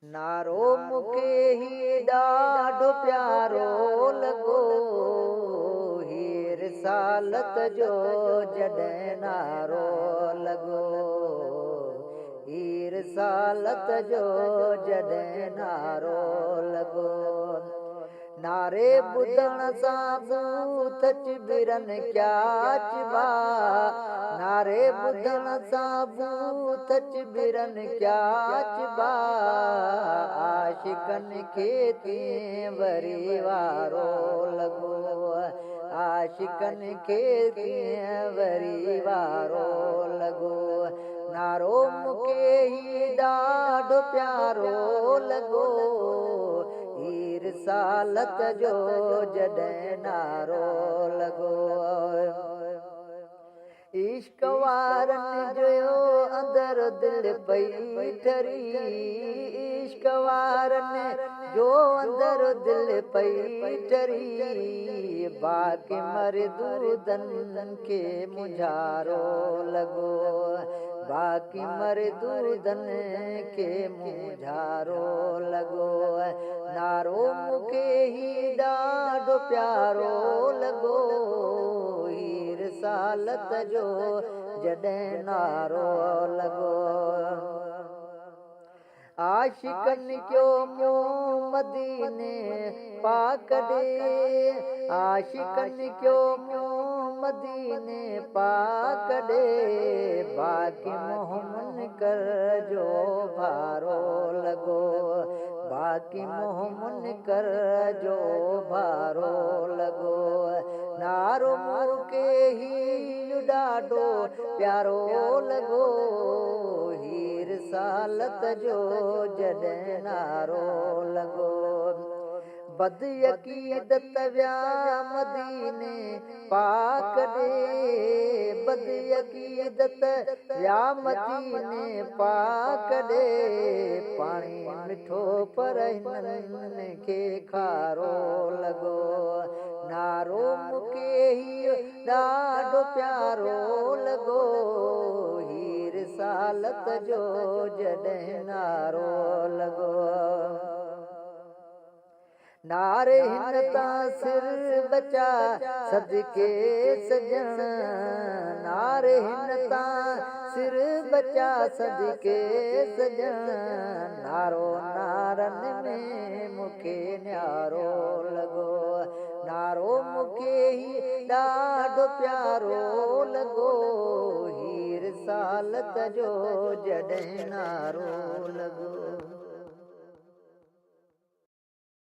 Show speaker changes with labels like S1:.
S1: नारो मूंखे ही ॾाढो प्यारो लॻो, हीर सालत जो जॾहिं नारो लॻो, हीर सालत जो जॾहिं नारो लॻो। नारे ॿुधण सां बूथ चिबिरनि क्या चिबा, नारे ॿुधण सां बूथ चिबिरनि क्या चिबा, आशिकनि खे तीअं वरी वारो लॻो, आशिकनि खे तीअं वरी वारो लॻो। नारो मूंखे ही ॾाढो प्यारो लॻो, हीर सालत जो जॾहिं नारो लॻो। इश्क वारनि जो अंदर दिल पई ठरी, इश्क वारनि जो अंदर दिल पई ठरी, बाक़ी मर्दूदनि खे मुंझारो लॻो, बाक़ी मर्दूदनि खे मुंझारो लॻो। नारो मूंखे ही ॾाढो प्यारो लॻो, हीर सालत जो जॾहिं नारो लॻो। आशिकनि जो मुंहुं मदीने पाक ॾे, आशिकनि जो मुंहुं मदीने पाक ॾे, बाक़ी मोहम्मन कर जो भारो लॻो, बाक़ी मोहम्मन कर जो भारो लॻो। नारो मूंखे ही ॾाढो प्यारो लॻो, हीर सालत जो जॾहिं नारो लॻो। बदयकीदत विया मदीने पाक ॾे, बदयकीदत विया मदीने पाक ॾे, पाणी मिठो पर हिननि खे खारो लॻो। नारो मूंखे ही ॾाढो प्यारो लॻो, हीर सालत जो जॾहिं नारो लॻो। नारे हिन तां सिर बचा सदके सजण, नारे हिन तां सिर बचा सदके सजण, नारो नारनि में मूंखे न्यारो लॻो, नारो मूंखे ही ॾाढो प्यारो लॻो, हीर सालत जो जॾहिं नारो लॻो।